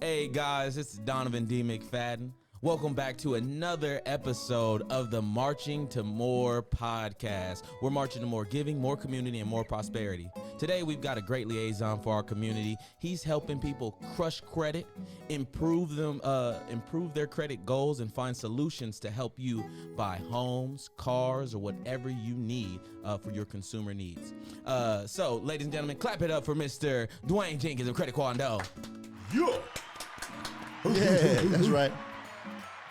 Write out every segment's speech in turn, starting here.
Hey guys, it's Donovan D. McFadden. Welcome back to another episode of the Marching to More podcast. We're marching to more giving, more community, and more prosperity. Today, we've got a great liaison for our community. He's helping people crush credit, improve their credit goals, and find solutions to help you buy homes, cars, or whatever you need for your consumer needs. So, ladies and gentlemen, clap it up for Mr. Dwayne Jenkins of Credit Quando. Yeah, that's right.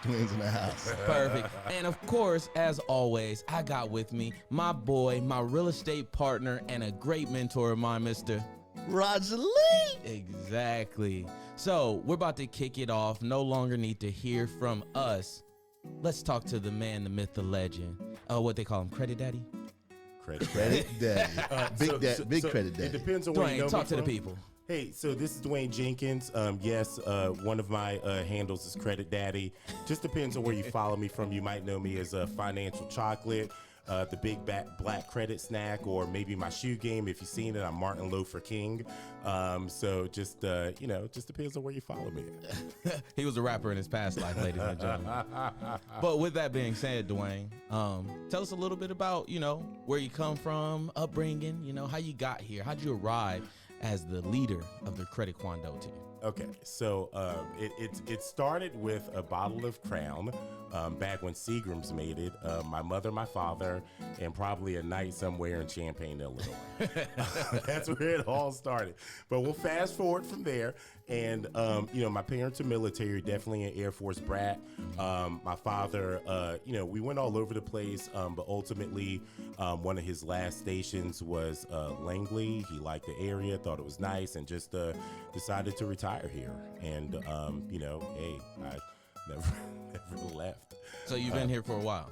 Twins in the house. Perfect. And of course, as always, I got with me my boy, my real estate partner, and a great mentor of mine, Mr. Roger Lee. Exactly. So we're about to kick it off. No longer need to hear from us. Let's talk to the man, the myth, the legend. What they call him, Credit Daddy? Credit daddy. Big credit daddy. It depends on where you know Dwayne, talk me to the from. people. Hey, so this is Dwayne Jenkins. Yes, one of my handles is Credit Daddy. Just depends on where you follow me from. You might know me as Financial Chocolate, the Big Black Credit Snack, or maybe my shoe game. If you've seen it, I'm Martin Loafer King. So just just depends on where you follow me. He was a rapper in his past life, ladies and gentlemen. But with that being said, Dwayne, tell us a little bit about, where you come from, upbringing, how you got here. How'd you arrive as the leader of the Credit Quando team? Okay, so it started with a bottle of Crown back when Seagram's made it. My mother, my father, and probably a night somewhere in Champaign, Illinois. That's where it all started. But we'll fast forward from there. And, my parents are military, definitely an Air Force brat. My father, we went all over the place, but ultimately one of his last stations was Langley. He liked the area, thought it was nice, and just decided to retire here. And, I never left. So you've been here for a while.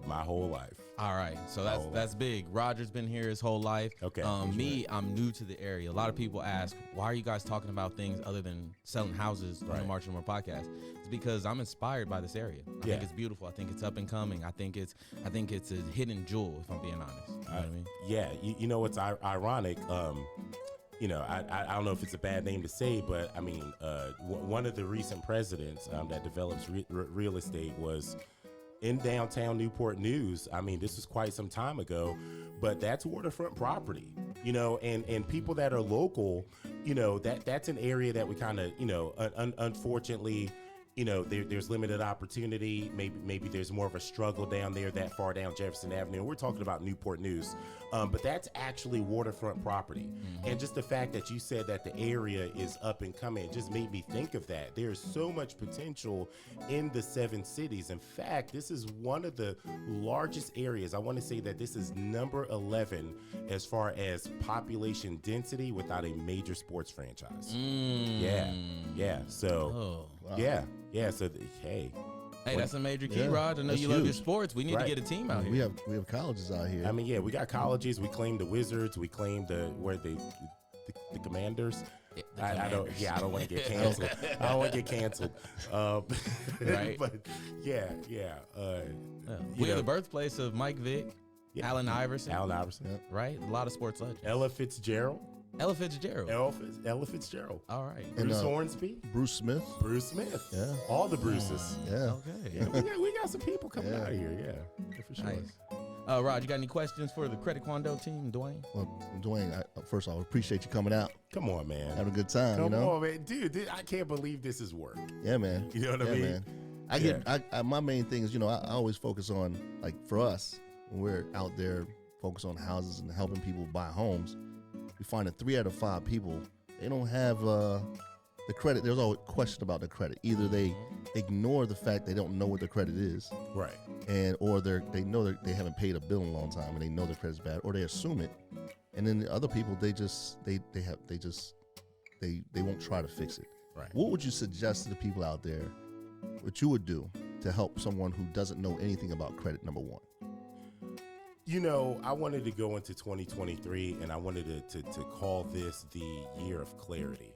My whole life. All right, so that's big. Roger's been here his whole life. Okay. I'm new to the area. A lot of people ask, why are you guys talking about things other than selling houses on the Marching to More podcast? It's because I'm inspired by this area. I think it's beautiful. I think it's up and coming. I think it's a hidden jewel, if I'm being honest. You know what I mean? Yeah, it's ironic. I don't know if it's a bad name to say, but I mean, one of the recent presidents that develops real estate was in downtown Newport News. I mean, this was quite some time ago, but that's waterfront property, and people that are local, that's an area that we kind of, unfortunately, there's limited opportunity. Maybe there's more of a struggle down there, that far down Jefferson Avenue. We're talking about Newport News, but that's actually waterfront property. Mm-hmm. And just the fact that you said that the area is up and coming, it just made me think of that. There's so much potential in the 7 cities. In fact, this is one of the largest areas. I want to say that this is number 11 as far as population density without a major sports franchise. Yeah. So, Wow. Yeah. So, hey, that's a major key, Yeah, Rod. I know that's you love your huge. sports. We need to get a team out here. We have colleges out here. I mean, yeah, we got colleges. We claim the Wizards. We claim the Commanders. I don't want to get canceled. I don't want to get canceled. Right. But yeah. We're the birthplace of Mike Vick, Yeah. Allen Iverson. Yeah. Right? A lot of sports legends. Ella Fitzgerald. Ella Fitzgerald. Ella Fitzgerald. All right. And, Bruce Hornsby. Bruce Smith. Bruce Smith. Yeah. All the Bruces. Yeah. Okay. Yeah, we got some people coming out of here. Yeah, for sure. Nice. Rod, you got any questions for the Credit Quando team, Dwayne? Well, Dwayne, first of all, I appreciate you coming out. Come on, man. Having a good time, Come on, man. Dude, I can't believe this is work. Yeah, man. You know what I mean? Man. My main thing is, I always focus on, like, for us, when we're out there focus on houses and helping people buy homes, we find that 3 out of 5 people, they don't have the credit. There's always a question about the credit. Either they ignore the fact they don't know what the credit is, Right. or they know that they haven't paid a bill in a long time and they know their credit's bad, or they assume it. And then the other people, they won't try to fix it. Right. What would you suggest to the people out there, what you would do to help someone who doesn't know anything about credit, number one? I wanted to go into 2023 and I wanted to call this the year of clarity.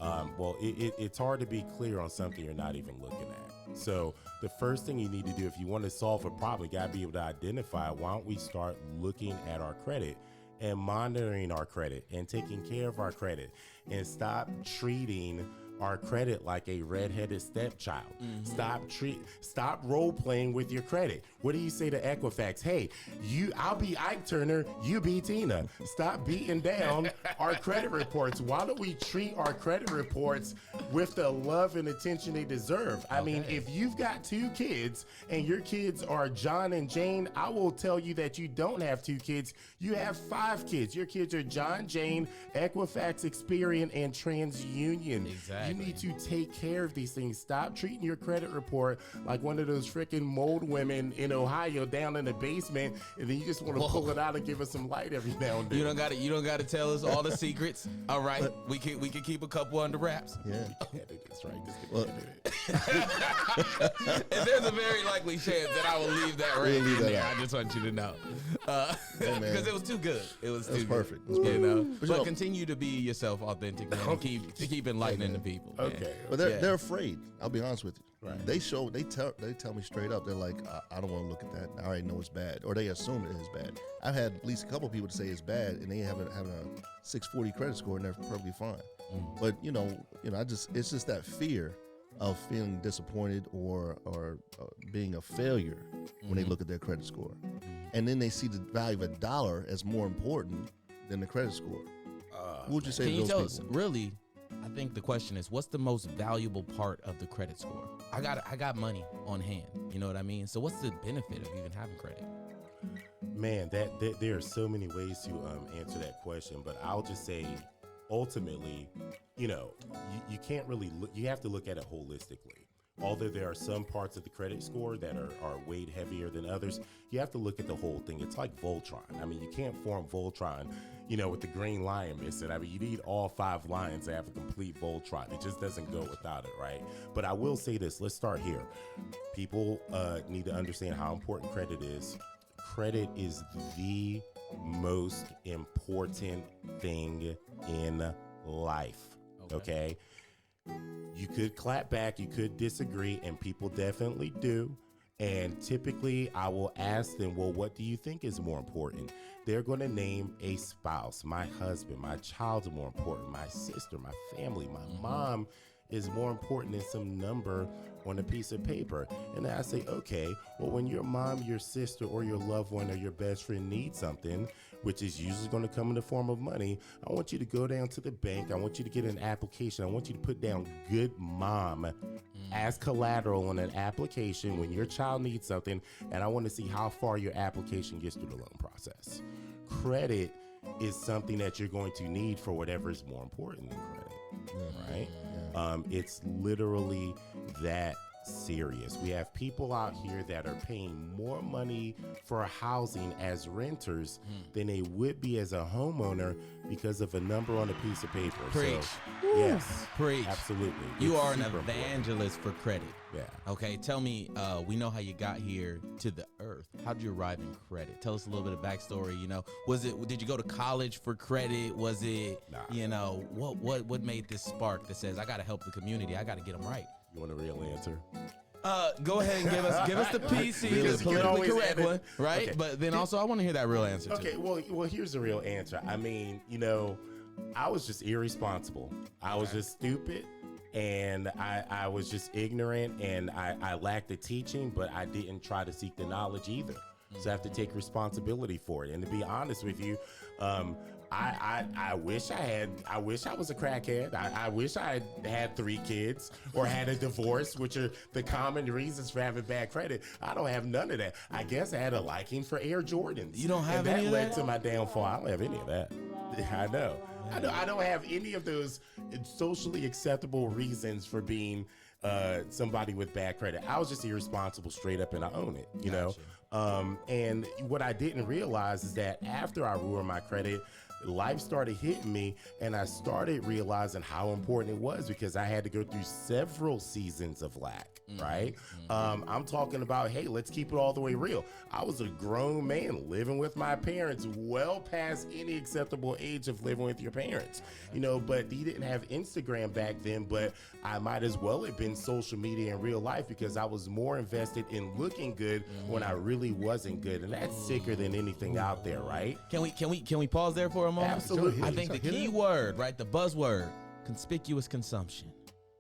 It's hard to be clear on something you're not even looking at. So the first thing you need to do if you want to solve a problem, you got to be able to identify, why don't we start looking at our credit and monitoring our credit and taking care of our credit and stop treating our credit like a redheaded stepchild. Stop role playing with your credit. What do you say to Equifax? Hey, I'll be Ike Turner, you be Tina. Stop beating down our credit reports. Why don't we treat our credit reports with the love and attention they deserve? I mean, if you've got 2 kids and your kids are John and Jane, I will tell you that you don't have 2 kids. You have 5 kids. Your kids are John, Jane, Equifax, Experian, and TransUnion. Exactly. You need to take care of these things. Stop treating your credit report like one of those freaking mold women in Ohio down in the basement, and then you just want to pull it out and give us some light every now and then. You don't got to tell us all the secrets. All right, we can keep a couple under wraps. Yeah. That's right. And there's a very likely chance that I will leave that right in there. I just want you to know, because it was too good. It was too perfect. Good, you know? But But continue to be yourself, authentic, man. And keep enlightening the people. Man. Okay. But they're afraid. I'll be honest with you. Right. They tell me straight up. They're like, I don't want to look at that. I already know it's bad, or they assume it is bad. I've had at least a couple people to say it's bad, and they have a 640 credit score, and they're perfectly fine. But it's just that fear of feeling disappointed or being a failure when they look at their credit score, and then they see the value of a dollar as more important than the credit score. What would you say Can to you those tell people? us, really, I think the question is, what's the most valuable part of the credit score? I got money on hand. You know what I mean? So what's the benefit of even having credit? Man, that there are so many ways to answer that question, but I'll just say, ultimately, you can't really look. You have to look at it holistically. Although there are some parts of the credit score that are weighed heavier than others, you have to look at the whole thing. It's like Voltron. I mean, you can't form Voltron, with the green lion missing. I mean, you need all 5 lions to have a complete Voltron. It just doesn't go without it, right? But I will say this. Let's start here. People need to understand how important credit is. Credit is the most important thing in life, okay? You could clap back, you could disagree, and people definitely do. And typically, I will ask them, well, what do you think is more important? They're going to name a spouse, my husband, my child's more important, my sister, my family, my mom is more important than some number on a piece of paper. And I say, okay, well, when your mom, your sister, or your loved one, or your best friend needs something, which is usually going to come in the form of money, I want you to go down to the bank. I want you to get an application. I want you to put down good mom as collateral on an application when your child needs something. And I want to see how far your application gets through the loan process. Credit is something that you're going to need for whatever is more important than credit, right? It's literally that serious. We have people out here that are paying more money for housing as renters than they would be as a homeowner because of a number on a piece of paper. Preach. So, yes, Preach. absolutely. You It's are an super important. evangelist for credit. Yeah. Okay, tell me, we know how you got here to the earth. How did you arrive in credit? Tell us a little bit of backstory. Did you go to college for credit? Was it, Nah. what made this spark that says, I got to help the community. I got to get them right. You want a real answer? Go ahead and give us the PC, Because the you can politically always correct edit. one, right? Okay. But then also, I want to hear that real answer Okay, too. well, here's the real answer. I mean, I was just irresponsible. I was just stupid, and I was just ignorant, and I lacked the teaching, but I didn't try to seek the knowledge either. So I have to take responsibility for it. And to be honest with you, I wish I was a crackhead. I wish I had 3 kids or had a divorce, which are the common reasons for having bad credit. I don't have none of that. I guess I had a liking for Air Jordans. You don't have and any of that led that? to my downfall. I don't have any of that. I know. I don't have any of those socially acceptable reasons for being somebody with bad credit. I was just irresponsible straight up, and I own it, you know? And what I didn't realize is that after I ruined my credit, life started hitting me, and I started realizing how important it was because I had to go through several seasons of lack, right? I'm talking about, hey, let's keep it all the way real. I was a grown man living with my parents well past any acceptable age of living with your parents, but he didn't have Instagram back then, but I might as well have been social media in real life because I was more invested in looking good when I really wasn't good. And that's sicker than anything out there, right? Can we pause there for a moment? Absolutely. I think the key word, right, the buzzword, conspicuous consumption.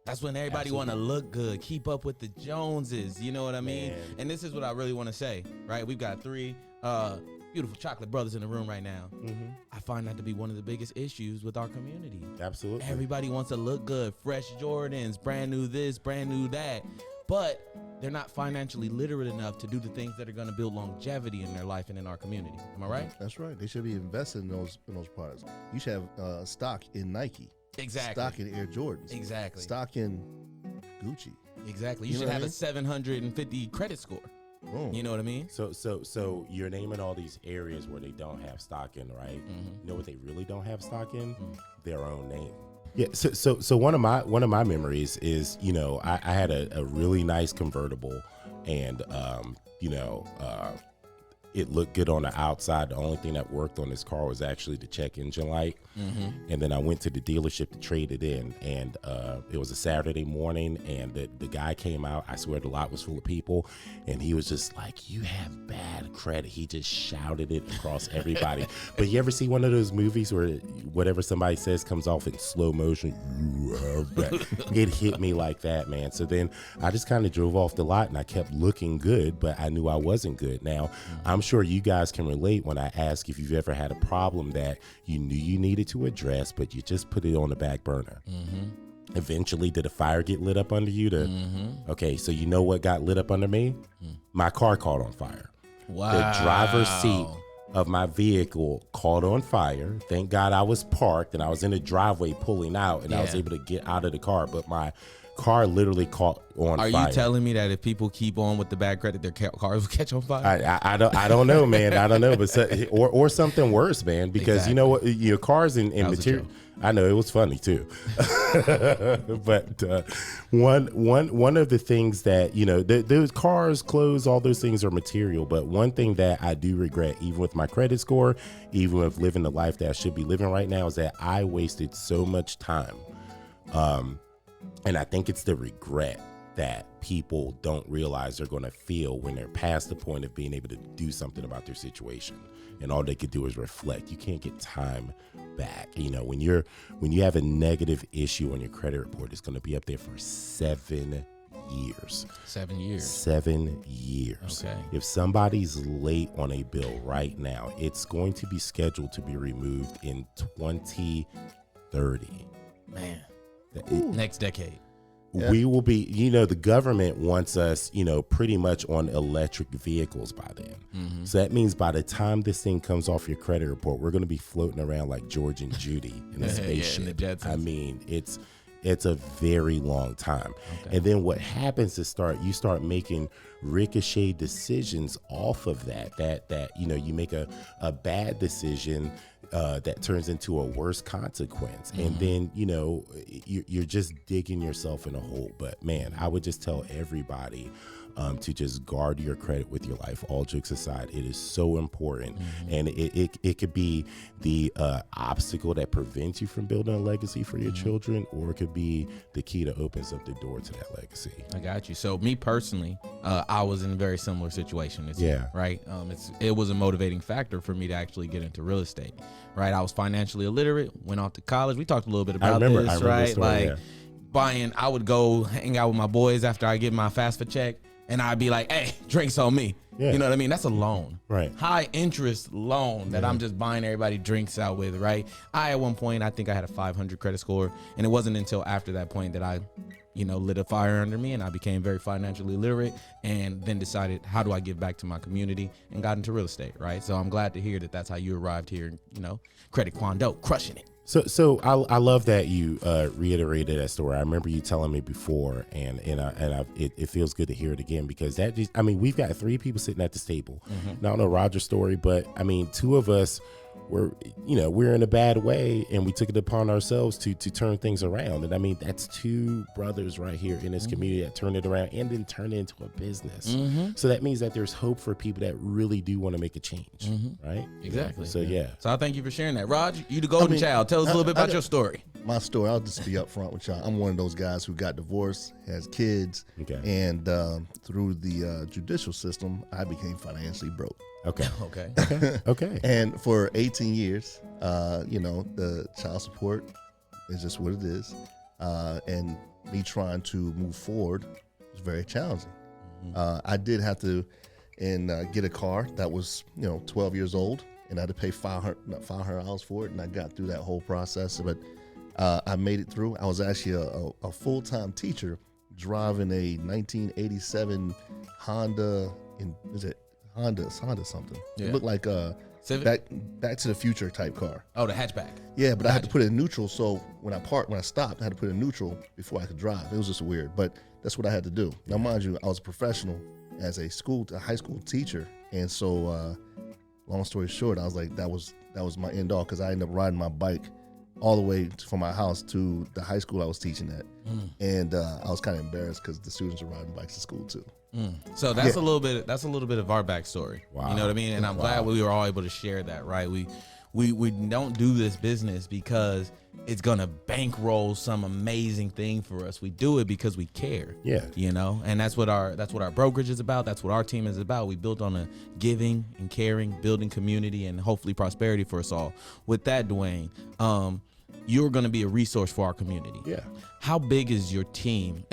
That's when everybody want to look good, keep up with the Joneses. You know what I mean? Man. And this is what I really want to say, right? We've got 3 beautiful chocolate brothers in the room right now. Mm-hmm. I find that to be one of the biggest issues with our community. Absolutely. Everybody wants to look good, fresh Jordans, brand new this, brand new that, but they're not financially literate enough to do the things that are going to build longevity in their life and in our community. Am I right? That's right. They should be invested in those products. You should have stock in Nike. Exactly. Stock in Air Jordans. Exactly. Stock in Gucci. Exactly. You You know should what I have a mean? 750 credit score. Boom. You know what I mean? So you're naming all these areas where they don't have stock in, right? Mm-hmm. You know what they really don't have stock in? Their own name. Yeah. So one of my memories is, you know, I had a really nice convertible, and it looked good on the outside. The only thing that worked on this car was actually the check engine light. Mm-hmm. And then I went to the dealership to trade it in, and it was a Saturday morning, and the guy came out. I swear the lot was full of people, and he was just like, "You have bad credit." He just shouted it across everybody. But you ever see one of those movies where whatever somebody says comes off in slow motion? You have bad. It hit me like that, man. So then I just kind of drove off the lot, and I kept looking good, but I knew I wasn't good. Now, I'm sure you guys can relate when I ask if you've ever had a problem that you knew you needed to address, but you just put it on the back burner. Mm-hmm. Eventually, did a fire get lit up under you? Mm-hmm. Okay, so you know what got lit up under me? My car caught on fire. Wow. The driver's seat of my vehicle caught on fire. Thank God I was parked and I was in the driveway pulling out, and I was Yeah. able to get out of the car, but my car literally caught on Are fire. you telling me that if people keep on with the bad credit, their cars will catch on fire? I don't know, man. I don't know, but or something worse, man. Because you know what, your cars and That was a material. joke. I know it was funny too, but one of the things that, you know, those cars, clothes, all those things are material. But one thing that I do regret, even with my credit score, even with living the life that I should be living right now, is that I wasted so much time. And I think it's the regret that people don't realize they're going to feel when they're past the point of being able to do something about their situation. And all they could do is reflect. You can't get time back. You know, when you have a negative issue on your credit report, it's going to be up there for 7 years. 7 years. 7 years. Okay. If somebody's late on a bill right now, it's going to be scheduled to be removed in 2030. Man. It- Next decade. Yeah. We will be, you know, the government wants us, you know, pretty much on electric vehicles by then. Mm-hmm. So that means by the time this thing comes off your credit report, we're going to be floating around like George and Judy in a Yeah, spaceship. in the Jetsons. I mean, it's a very long time. Okay. And then what happens is you start making ricochet decisions off of that, you know, you make a bad decision that turns into a worse consequence. Mm-hmm. And then, you know, you're just digging yourself in a hole. But man, I would just tell everybody to just guard your credit with your life. All jokes aside, it is so important. Mm-hmm. And it could be the obstacle that prevents you from building a legacy for your children, or it could be the key that opens up the door to that legacy. I got you. So me personally, I was in a very similar situation as you, Yeah. right? It was a motivating factor for me to actually get into real estate, right? I was financially illiterate, went off to college. We talked a little bit about remember this, the right? story, Like yeah. I would go hang out with my boys after I get my FAFSA check, and I'd be like, hey, drinks on me. Yeah. You know what I mean? That's a loan. Right. High interest loan that I'm just buying everybody drinks out with, right? At one point, I think I had a 500 credit score, and it wasn't until after that point that I, you know, lit a fire under me, and I became very financially literate, and then decided, how do I give back to my community, and got into real estate, right? So I'm glad to hear that that's how you arrived here, you know, Credit Kwando, crushing it. So I love that you reiterated that story. I remember you telling me before, and it feels good to hear it again, because that just, I mean, we've got 3 people sitting at the table. Mm-hmm. Now, I don't know Roger's story, but I mean, 2 of us we're in a bad way, and we took it upon ourselves to turn things around. And I mean, that's 2 brothers right here in this community that turned it around and then turned it into a business. So that means that there's hope for people that really do want to make a change, right? Exactly. So yeah. So I thank you for sharing that. Raj, you the golden child. Tell us a little bit about your story. My story, I'll just be upfront with y'all. I'm one of those guys who got divorced, has kids, Okay. and through the judicial system, I became financially broke. Okay. Okay. Okay. And for 18 years, you know, the child support is just what it is. and me trying to move forward was very challenging. I did have to get a car that was 12 years old, and I had to pay $500 for it, and I got through that whole process. But I made it through. I was actually a full-time teacher driving a 1987 Honda. Honda something? Yeah. It looked like a Civic? Back to the Future type car. Oh, the hatchback. Yeah, but I had to put it in neutral. So when I stopped, I had to put it in neutral before I could drive. It was just weird, but that's what I had to do. Now, mind you, I was a professional as a high school teacher, and so long story short, I was like, that was my end all, because I ended up riding my bike all the way from my house to the high school I was teaching at, and I was kind of embarrassed because the students were riding bikes to school too. So that's a little bit. That's a little bit of our backstory. Wow. You know what I mean? And I'm glad we were all able to share that. Right? We don't do this business because it's gonna bankroll some amazing thing for us. We do it because we care. Yeah. You know, and that's what our brokerage is about. That's what our team is about. We built on a giving and caring, building community, and hopefully prosperity for us all. With that, Dwayne, you're going to be a resource for our community. Yeah. How big is your team?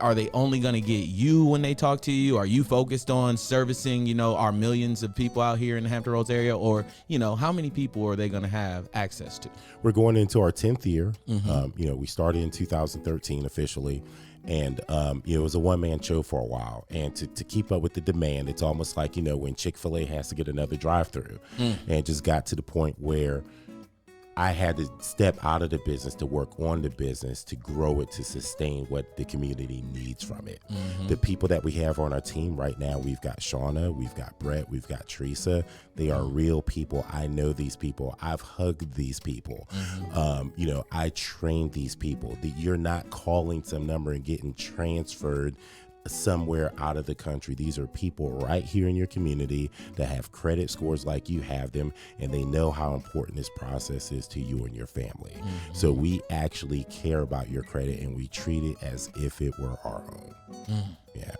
Are they only going to get you when they talk to you? Are you focused on servicing, our millions of people out here in the Hampton Roads area? Or, how many people are they going to have access to? We're going into our 10th year. We started in 2013 officially. And, it was a one-man show for a while. And to keep up with the demand, it's almost like, when Chick-fil-A has to get another drive-through. And it just got to the point where I had to step out of the business to work on the business, to grow it, to sustain what the community needs from it. The people that we have on our team right now, we've got Shauna, we've got Brett, we've got Teresa. They are real people. I know these people. I've hugged these people. I trained these people. You're not calling some number and getting transferred somewhere out of the country. These are people right here in your community that have credit scores like you have them, and they know how important this process is to you and your family. So we actually care about your credit, and we treat it as if it were our own. Yeah.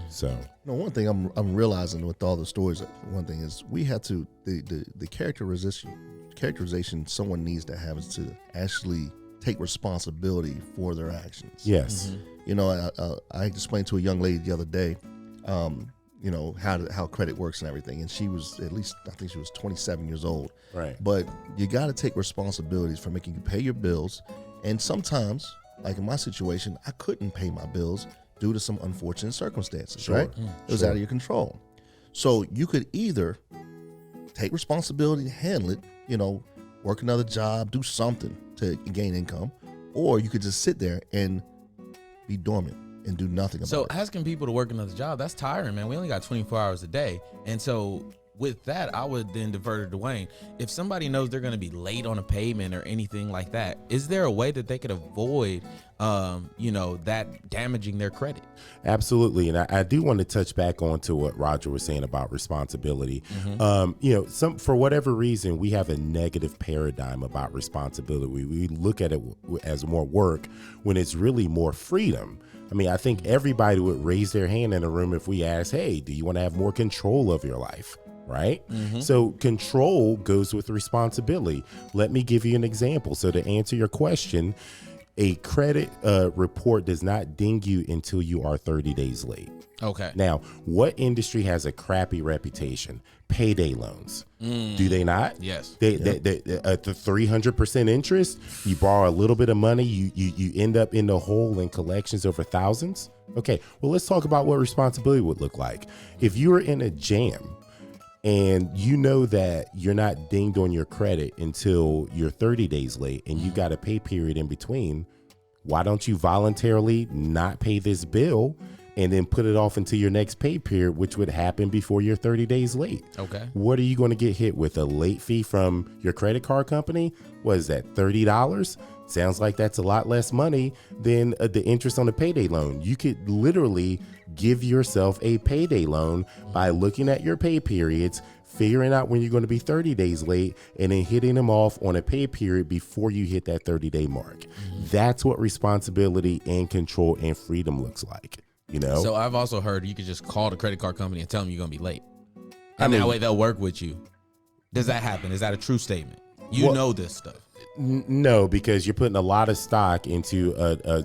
So one thing I'm realizing with all the stories, one thing is we have to the characterization someone needs to have is to actually take responsibility for their actions. yes. I explained to a young lady the other day, how credit works and everything. And she was I think she was 27 years old. Right. But you got to take responsibilities for making you pay your bills. And sometimes, like in my situation, I couldn't pay my bills due to some unfortunate circumstances, right? It was out of your control. So you could either take responsibility and handle it, work another job, do something to gain income, or you could just sit there and be dormant and do nothing about it. So asking people to work another job, that's tiring, man. We only got 24 hours a day. And so with that, I would then divert to Dwayne. If somebody knows they're going to be late on a payment or anything like that, is there a way that they could avoid, that damaging their credit? Absolutely. And I do want to touch back on to what Roger was saying about responsibility. For whatever reason, we have a negative paradigm about responsibility. We look at it as more work when it's really more freedom. I mean, I think everybody would raise their hand in a room if we asked, hey, do you want to have more control of your life? Right? So control goes with responsibility. Let me give you an example. So to answer your question, a credit report does not ding you until you are 30 days late. Okay. Now, what industry has a crappy reputation? Payday loans. Do they not? Yes. They at the 300% interest, you borrow a little bit of money, you end up in the hole in collections over thousands. Okay, well, let's talk about what responsibility would look like. If you were in a jam and you know that you're not dinged on your credit until you're 30 days late and you got a pay period in between, why don't you voluntarily not pay this bill and then put it off until your next pay period, which would happen before you're 30 days late? Okay. What are you going to get hit with? A late fee from your credit card company? What is that, $30? Sounds like that's a lot less money than the interest on the payday loan. You could literally give yourself a payday loan by looking at your pay periods, figuring out when you're going to be 30 days late, and then hitting them off on a pay period before you hit that 30-day mark. That's what responsibility and control and freedom looks like, So I've also heard you could just call the credit card company and tell them you're going to be late. And that way they'll work with you. Does that happen? Is that a true statement? You know this stuff. No, because you're putting a lot of stock into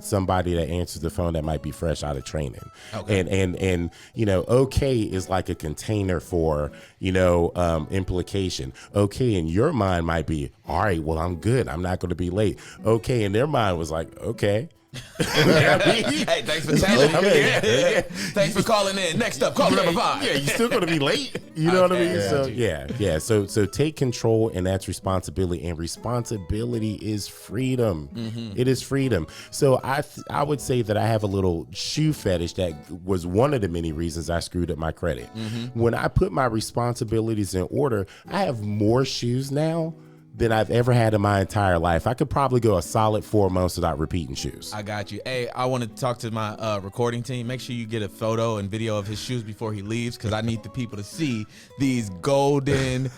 somebody that answers the phone that might be fresh out of training. Okay. And okay is like a container for, implication. Okay, in your mind might be, all right, well, I'm good. I'm not going to be late. Okay, in their mind was like, okay. Hey, thanks for telling me. Yeah. Thanks for calling in. Next up, caller number 5. Yeah, you're still going to be late. You know what I mean? Yeah. So So take control, and that's responsibility. And responsibility is freedom. It is freedom. So I would say that I have a little shoe fetish that was one of the many reasons I screwed up my credit. When I put my responsibilities in order, I have more shoes now than I've ever had in my entire life. I could probably go a solid 4 months without repeating shoes. I got you. Hey, I want to talk to my recording team. Make sure you get a photo and video of his shoes before he leaves, because I need the people to see these golden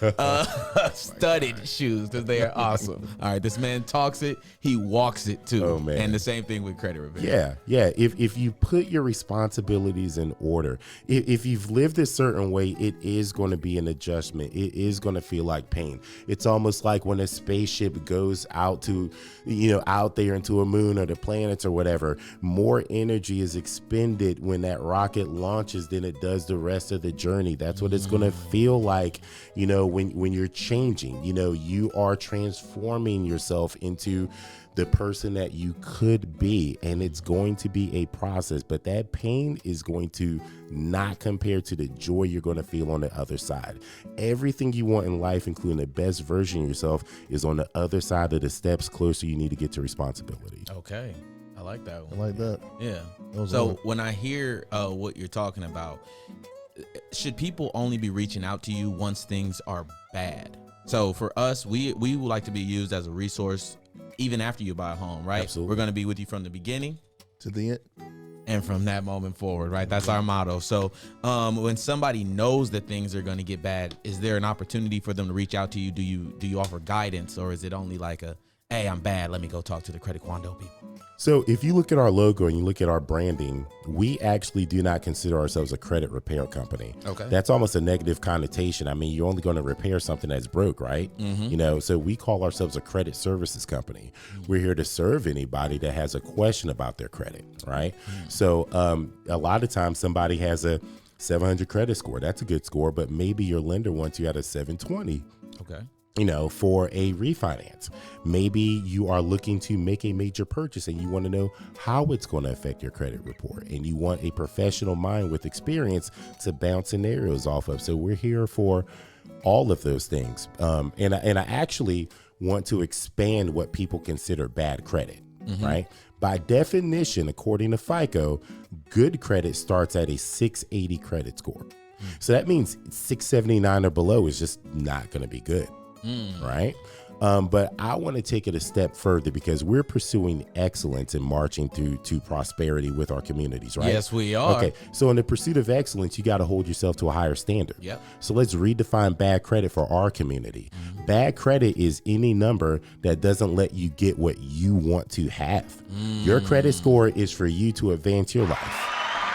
studded shoes, because they are awesome. All right, this man talks it, he walks it too. Oh, man. And the same thing with credit repair. Yeah. If you put your responsibilities in order, if you've lived a certain way, it is going to be an adjustment. It is going to feel like pain. It's almost like when a spaceship goes out to, out there into a moon or the planets or whatever, more energy is expended when that rocket launches than it does the rest of the journey. That's what it's going to feel like, when you're changing, you are transforming yourself into the person that you could be, and it's going to be a process, but that pain is going to not compare to the joy you're going to feel on the other side. Everything you want in life, including the best version of yourself, is on the other side of the steps closer you need to get to responsibility. Okay. I like that one. I like that. Yeah. So when I hear what you're talking about, should people only be reaching out to you once things are bad? So for us, we would like to be used as a resource even after you buy a home, right? Absolutely. We're going to be with you from the beginning To the end. and from that moment forward, right? That's our motto. So when somebody knows that things are going to get bad, is there an opportunity for them to reach out to you? Do you offer guidance, or is it only like hey, I'm bad, let me go talk to the Credit Quando people? So if you look at our logo and you look at our branding, we actually do not consider ourselves a credit repair company. Okay. That's almost a negative connotation. I mean, you're only going to repair something that's broke, right? So we call ourselves a credit services company. We're here to serve anybody that has a question about their credit, right? So a lot of times somebody has a 700 credit score. That's a good score, but maybe your lender wants you at a 720. Okay. For a refinance. Maybe you are looking to make a major purchase and you want to know how it's going to affect your credit report, and you want a professional mind with experience to bounce scenarios off of. So we're here for all of those things. And I actually want to expand what people consider bad credit, right? By definition, according to FICO, good credit starts at a 680 credit score. So that means 679 or below is just not going to be good. Right. But I want to take it a step further, because we're pursuing excellence and marching through to prosperity with our communities, right? Yes, we are. Okay. So in the pursuit of excellence, you got to hold yourself to a higher standard. Yep. So let's redefine bad credit for our community. Bad credit is any number that doesn't let you get what you want to have. Your credit score is for you to advance your life.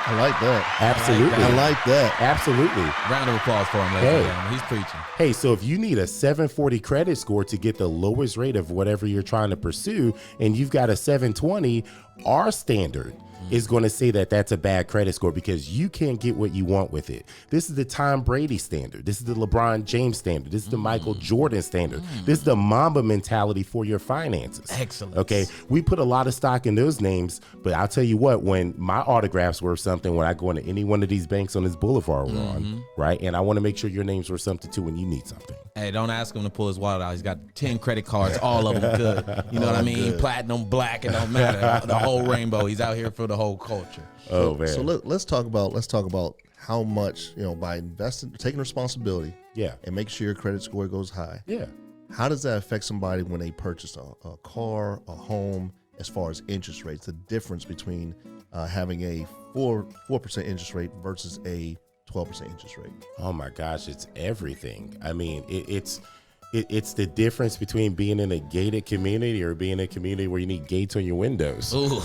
I like that. Absolutely. I like that. Absolutely. Round of applause for him, ladies and gentlemen. He's preaching. Hey, so if you need a 740 credit score to get the lowest rate of whatever you're trying to pursue, and you've got a 720, our standard is going to say that that's a bad credit score, because you can't get what you want with it. This is the Tom Brady standard. This is the LeBron James standard. This is the Michael Jordan standard. This is the Mamba mentality for your finances. Excellent. Okay, we put a lot of stock in those names, but I'll tell you what, when my autograph's worth something, when I go into any one of these banks on this boulevard we're on, right, and I want to make sure your name's worth something too when you need something. Hey, don't ask him to pull his wallet out. He's got 10 credit cards, all of them good. You know what I mean? good. Platinum, black, it don't matter. The whole rainbow. He's out here for the whole culture. Oh, man. So let's talk about how much, by investing, taking responsibility, Yeah. and make sure your credit score goes high. Yeah. How does that affect somebody when they purchase a car, a home, as far as interest rates? The difference between having a 4% interest rate versus a 12% interest rate. Oh my gosh, it's everything. I mean, it's the difference between being in a gated community or being in a community where you need gates on your windows. Ooh.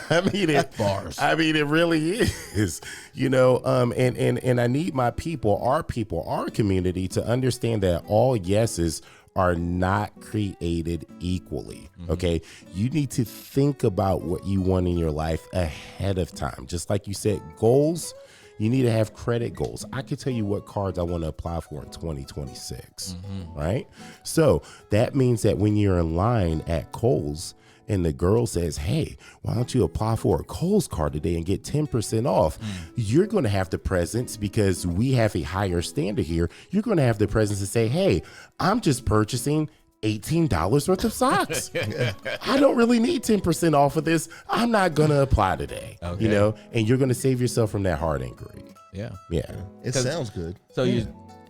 I mean, Bars. I mean, it really is, and I need my people, our community, to understand that all yeses are not created equally. Okay. You need to think about what you want in your life ahead of time. Just like you said, goals, you need to have credit goals. I can tell you what cards I want to apply for in 2026, right? So that means that when you're in line at Kohl's and the girl says, hey, why don't you apply for a Kohl's card today and get 10% off? You're going to have the presence, because we have a higher standard here. You're going to have the presence to say, hey, I'm just purchasing $18 worth of socks. I don't really need 10% off of this. I'm not going to apply today, you know, and you're going to save yourself from that hard inquiry. Yeah. It sounds good. So you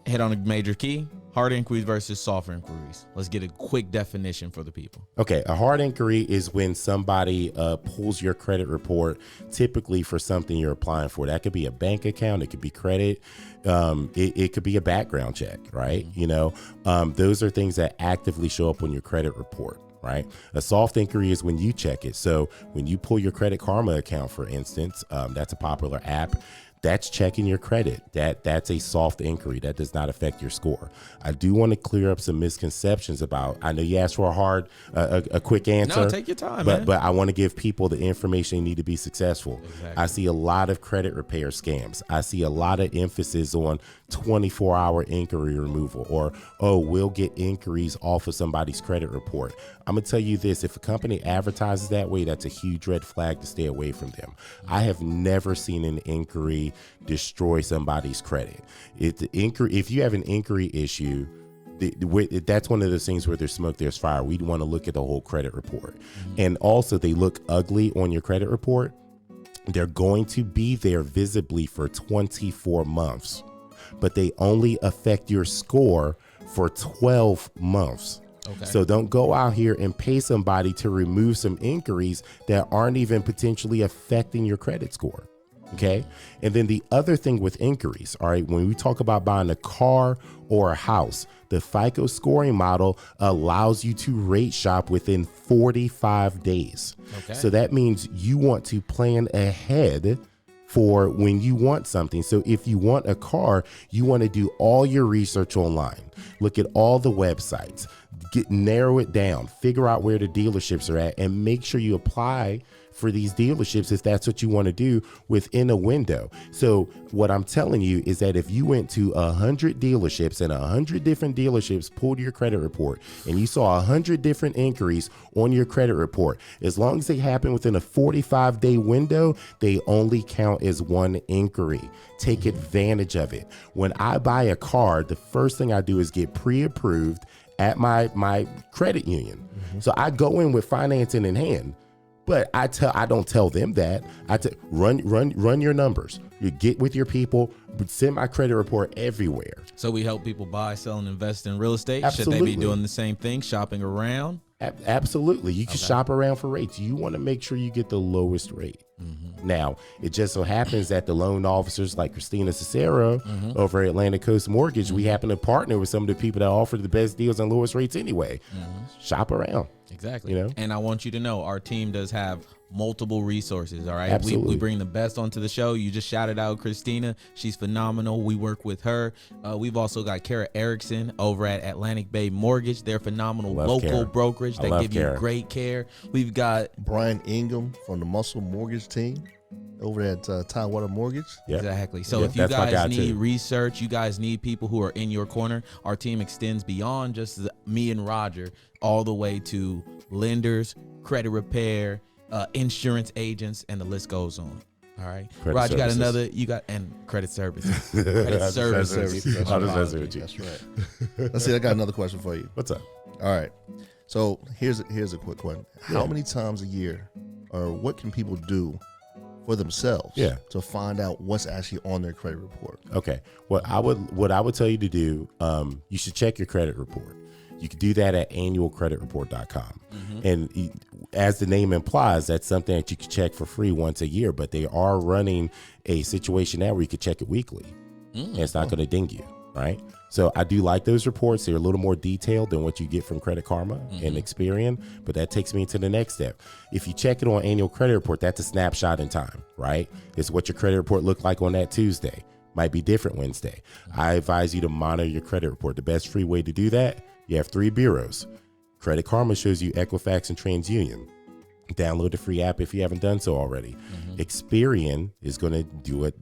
hit on a major key, hard inquiries versus soft inquiries. Let's get a quick definition for the people. Okay, a hard inquiry is when somebody pulls your credit report, typically for something you're applying for. That could be a bank account, it could be credit, it could be a background check, right? You know, those are things that actively show up on your credit report, right? A soft inquiry is when you check it. So when you pull your Credit Karma account, for instance, that's a popular app. That's checking your credit. That's a soft inquiry. That does not affect your score. I do want to clear up some misconceptions about. I know you asked for a quick answer. No, take your time, man. But I want to give people the information they need to be successful. Exactly. I see a lot of credit repair scams. I see a lot of emphasis on 24-hour inquiry removal, or, oh, we'll get inquiries off of somebody's credit report. I'm going to tell you this. If a company advertises that way, that's a huge red flag to stay away from them. I have never seen an inquiry destroy somebody's credit. If you have an inquiry issue, that's one of those things where there's smoke, there's fire. We want to look at the whole credit report. And also, they look ugly on your credit report. They're going to be there visibly for 24 months, but they only affect your score for 12 months. Okay. So don't go out here and pay somebody to remove some inquiries that aren't even potentially affecting your credit score. Okay. And then the other thing with inquiries, all right, when we talk about buying a car or a house, the FICO scoring model allows you to rate shop within 45 days. Okay. So that means you want to plan ahead for when you want something. So if you want a car, you want to do all your research online, look at all the websites, narrow it down, figure out where the dealerships are at, and make sure you apply for these dealerships if that's what you want to do within a window. So what I'm telling you is that if you went to 100 dealerships and 100 different dealerships pulled your credit report and you saw 100 different inquiries on your credit report, as long as they happen within a 45-day window, they only count as one inquiry. Take advantage of it. When I buy a car, the first thing I do is get pre-approved at my credit union. So I go in with financing in hand. But I don't tell them that. Run your numbers. You get with your people. Send my credit report everywhere. So we help people buy, sell, and invest in real estate. Absolutely. Should they be doing the same thing, shopping around? Absolutely. You can shop around for rates. You want to make sure you get the lowest rate. Now, it just so happens that the loan officers like Christina Cicero over at Atlantic Coast Mortgage, we happen to partner with some of the people that offer the best deals and lowest rates anyway. Shop around. Exactly. You know? And I want you to know our team does have multiple resources. All right. Absolutely. We bring the best onto the show. You just shouted out Christina. She's phenomenal. We work with her. We've also got Kara Erickson over at Atlantic Bay Mortgage. They're phenomenal local Kara. brokerage that give Kara. you great care. We've got Brian Ingham from the Muscle Mortgage team over at Tidewater Mortgage. Yep. Exactly. So Yep, if you that's my guys guy need too. research, you guys need people who are in your corner, our team extends beyond just me and Roger all the way to lenders, credit repair, insurance agents, and the list goes on. All right. Credit Roger, services. you got credit services. Credit services. That's right. Let's see. I got another question for you. What's up? All right. So here's a quick one. How many times a year, or what can people do for themselves to find out what's actually on their credit report? Okay. What I would tell you to do, you should check your credit report. You can do that at annualcreditreport.com. And as the name implies, that's something that you can check for free once a year, but they are running a situation now where you can check it weekly. And it's not going to ding you, right? So I do like those reports. They're a little more detailed than what you get from Credit Karma and Experian, but that takes me to the next step. If you check it on Annual Credit Report, that's a snapshot in time, right? It's what your credit report looked like on that Tuesday. Might be different Wednesday. I advise you to monitor your credit report. The best free way to do that, You have 3 bureaus. Credit Karma shows you Equifax and TransUnion. Download the free app if you haven't done so already. Experian is going to do it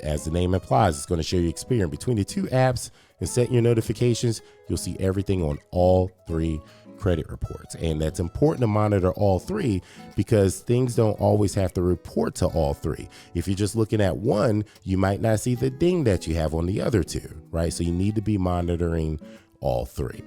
as the name implies. It's going to show you Experian. Between the 2 apps and setting your notifications, you'll see everything on all 3 credit reports. And that's important to monitor all 3 because things don't always have to report to all 3. If you're just looking at one, you might not see the ding that you have on the other 2, right? So you need to be monitoring all 3.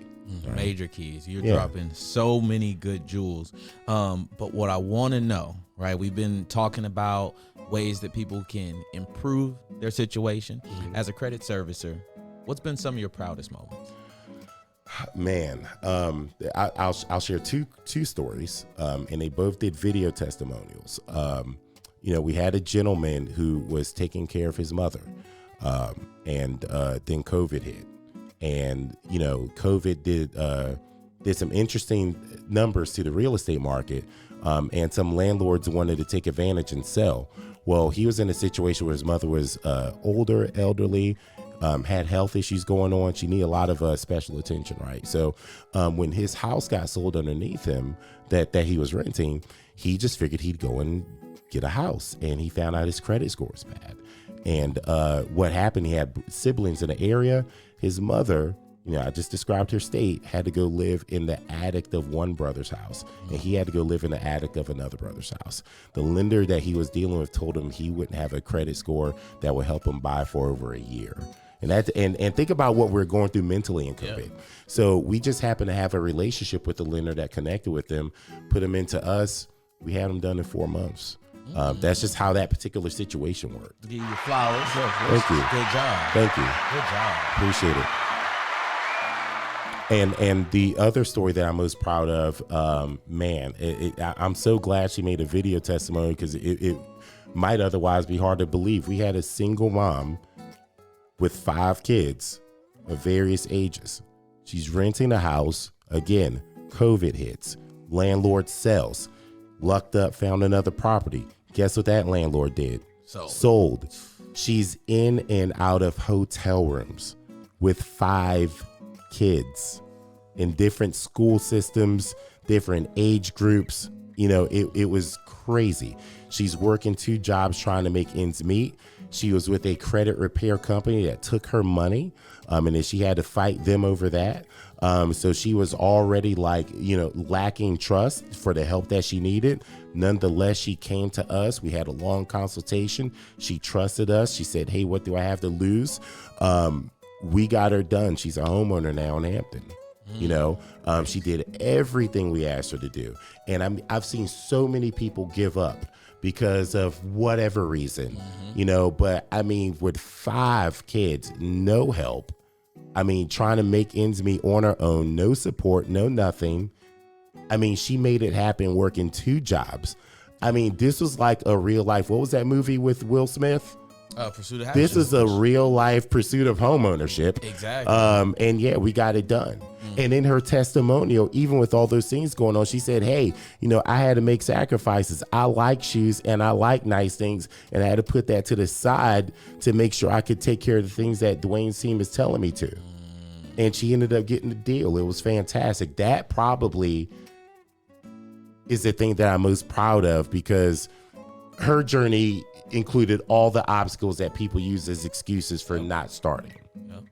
Right. Major keys. You're dropping so many good jewels. But what I want to know, right? We've been talking about ways that people can improve their situation. As a credit servicer, what's been some of your proudest moments? Man, I'll share two stories, and they both did video testimonials. We had a gentleman who was taking care of his mother, and then COVID hit. And, COVID did some interesting numbers to the real estate market, and some landlords wanted to take advantage and sell. Well, he was in a situation where his mother was older, elderly, had health issues going on. She needed a lot of special attention, right? So when his house got sold underneath him that he was renting, he just figured he'd go and get a house, and he found out his credit score was bad. And what happened, he had siblings in the area. His mother, I just described her state, had to go live in the attic of one brother's house, and he had to go live in the attic of another brother's house. The lender that he was dealing with told him he wouldn't have a credit score that would help him buy for over a year. And think about what we're going through mentally in COVID. Yeah. So we just happen to have a relationship with the lender that connected with them, put them into us. We had them done in 4 months. That's just how that particular situation worked. Give you flowers. Thank you. Good job. Thank you. Good job. Appreciate it. And the other story that I'm most proud of, I'm so glad she made a video testimony because it might otherwise be hard to believe. We had a single mom with 5 kids of various ages. She's renting a house. Again, COVID hits. Landlord sells. Lucked up, found another property. Guess what that landlord did? Sold. She's in and out of hotel rooms with 5 kids in different school systems, different age groups. It was crazy. She's working 2 jobs trying to make ends meet. She was with a credit repair company that took her money, and then she had to fight them over that. So she was already lacking trust for the help that she needed. Nonetheless, she came to us. We had a long consultation. She trusted us. She said, hey, what do I have to lose? We got her done. She's a homeowner now in Hampton. She did everything we asked her to do. And I've seen so many people give up because of whatever reason, but with 5 kids, no help. Trying to make ends meet on her own, no support, no nothing. She made it happen working 2 jobs. This was like a real life. What was that movie with Will Smith? Pursuit of Happiness. This is a real life pursuit of homeownership. Exactly. And we got it done. And in her testimonial, even with all those things going on, she said, hey, I had to make sacrifices. I like shoes and I like nice things. And I had to put that to the side to make sure I could take care of the things that Dwayne's team is telling me to. And she ended up getting the deal. It was fantastic. That probably is the thing that I'm most proud of because her journey included all the obstacles that people use as excuses for not starting. Yep.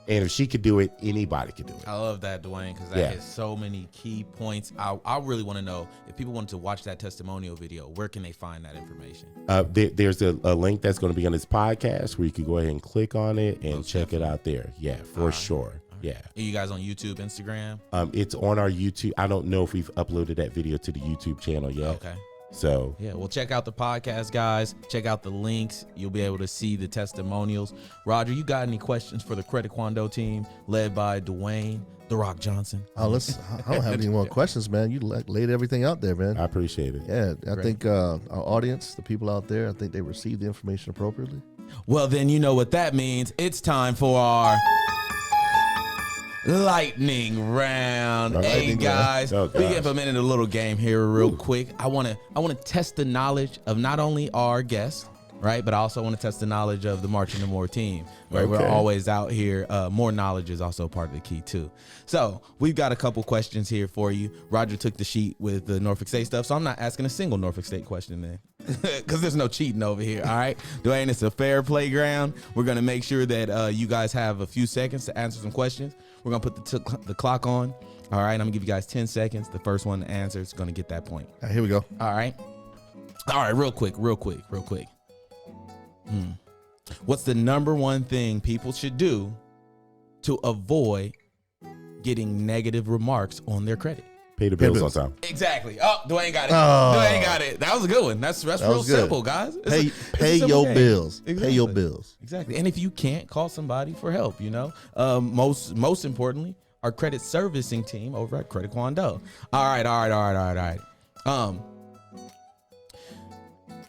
And if she could do it, anybody could do it. I love that, Dwayne, because that hits so many key points. I really want to know, if people wanted to watch that testimonial video, where can they find that information? There's a link that's going to be on this podcast where you can go ahead and click on it and check it out there. Yeah, for sure. Yeah. Are you guys on YouTube, Instagram? It's on our YouTube. I don't know if we've uploaded that video to the YouTube channel yet. Okay. So yeah, well, check out the podcast, guys. Check out the links. You'll be able to see the testimonials. Roger, you got any questions for the Credit Kwando team led by Dwayne "The Rock" Johnson? I don't have any more questions, man. You laid everything out there, man. I appreciate it. Yeah, I think our audience, the people out there, I think they received the information appropriately. Well, then you know what that means. It's time for our lightning round. Hey guys, we implemented a little game here real quick. I want to test the knowledge of not only our guests right? But I also want to test the knowledge of the Marching to More team, right? We're Okay. always out here. More knowledge is also part of the key too. So we've got a couple questions here for you. Roger took the sheet with the Norfolk State stuff, so I'm not asking a single Norfolk State question then, because there's no cheating over here. All right, Dwayne, it's a fair playground. We're gonna make sure that you guys have a few seconds to answer some questions. We're gonna put the clock on. All right, I'm gonna give you guys 10 seconds. The first one to answer is gonna get that point. All right, here we go. All right. Real quick. What's the number one thing people should do to avoid getting negative remarks on their credit? Pay the Pay the bills bills. on time. Exactly. Oh, Dwayne got it. Oh. Dwayne got it. That was a good one. That's real was good. simple, guys. It's Pay a simple your game. bills. Pay your Exactly. bills. Exactly. And if you can't, call somebody for help, you know. Most importantly, our credit servicing team over at Credit Kwando. All right.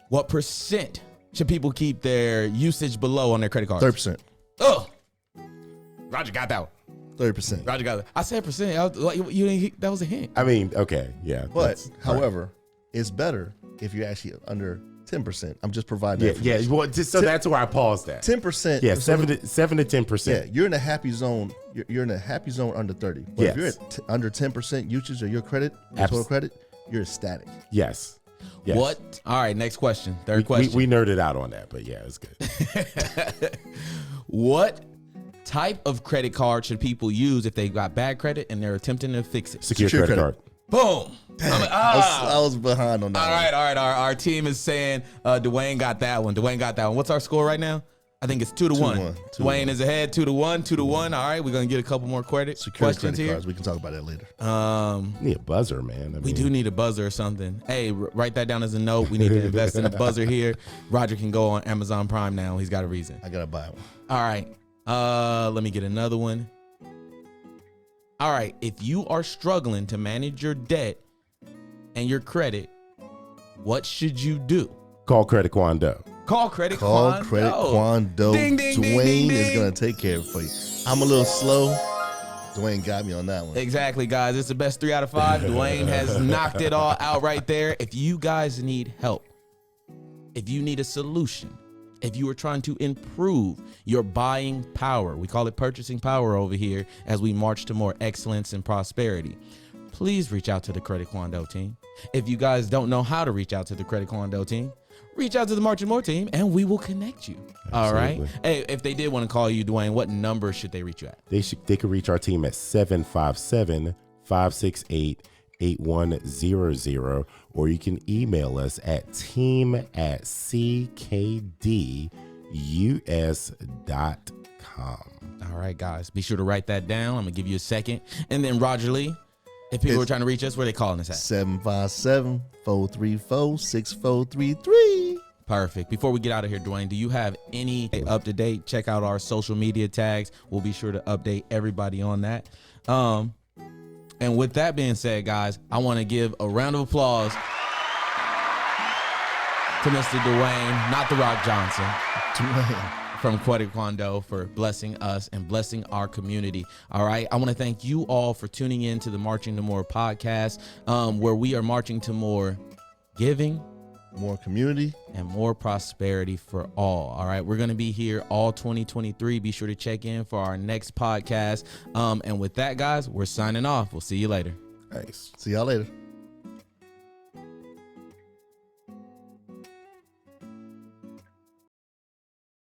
What percent should people keep their usage below on their credit cards? 30%. Oh, Roger got that one. 30%. Roger got it. I said percent. You didn't. That was a hint. I mean, okay, yeah. But, that's- however, it's better if you're actually under 10%. I'm just providing that. yeah. Well, just, so that's where I paused at. 10%. Yeah, is 7 to 10%. Yeah, you're in a happy zone. You're in a happy zone under 30. But if you're Yes. at under 10% usage of your credit, your total credit, you're ecstatic. Yes. Yes. What? All right. Next question. Third question. We nerded out on that, but yeah, it's good. What type of credit card should people use if they got bad credit and they're attempting to fix it? Secure Secure credit credit. card. Boom. I was behind on that. All right. Our team is saying Dwayne got that one. What's our score right now? I think it's 2-1. 2-1. Dwayne is ahead. 2-1. All right. We're gonna get a couple more Secure questions credit here. cards. We can talk about that later. Need a buzzer, man. I We mean, do need a buzzer or something. Hey, write that down as a note. We need to invest in a buzzer here. Roger can go on Amazon Prime now. He's got a reason. I gotta buy one. All right. Let me get another one. All right. If you are struggling to manage your debt and your credit, what should you do? Call Credit Kwando. Call Credit Call Kwando. Credit Kwando. Ding, ding, ding, Dwayne ding, is ding. gonna take care of it for you. I'm a little slow. Dwayne got me on that one. Exactly, guys. It's the best 3 out of 5. Dwayne has knocked it all out right there. If you guys need help, if you need a solution, if you are trying to improve your buying power, we call it purchasing power over here as we march to more excellence and prosperity, please reach out to the Credit Kwando team. If you guys don't know how to reach out to the Credit Kwando team, reach out to the Marching More team and we will connect you. All right. Absolutely. Hey, if they did want to call you, Dwayne, what number should they reach you at? They could reach our team at 757-568-8100, or you can email us at team@ckdus.com. All right, guys, be sure to write that down. I'm gonna give you a second. And then Roger Lee, if people are trying to reach us, where they calling us at? 757-434-6433. Perfect. Before we get out of here, Dwayne, do you have any up to date? Check out our social media tags. We'll be sure to update everybody on that. And with that being said, guys, I want to give a round of applause to Mr. Dwayne, not the Rock Johnson, Dwayne. from Credit Kwando for blessing us and blessing our community. All right. I want to thank you all for tuning in to the Marching to More podcast, where we are marching to more giving More community. and more prosperity for all. All right. We're going to be here all 2023. Be sure to check in for our next podcast. And with that, guys, we're signing off. We'll see you later. Nice. See y'all later.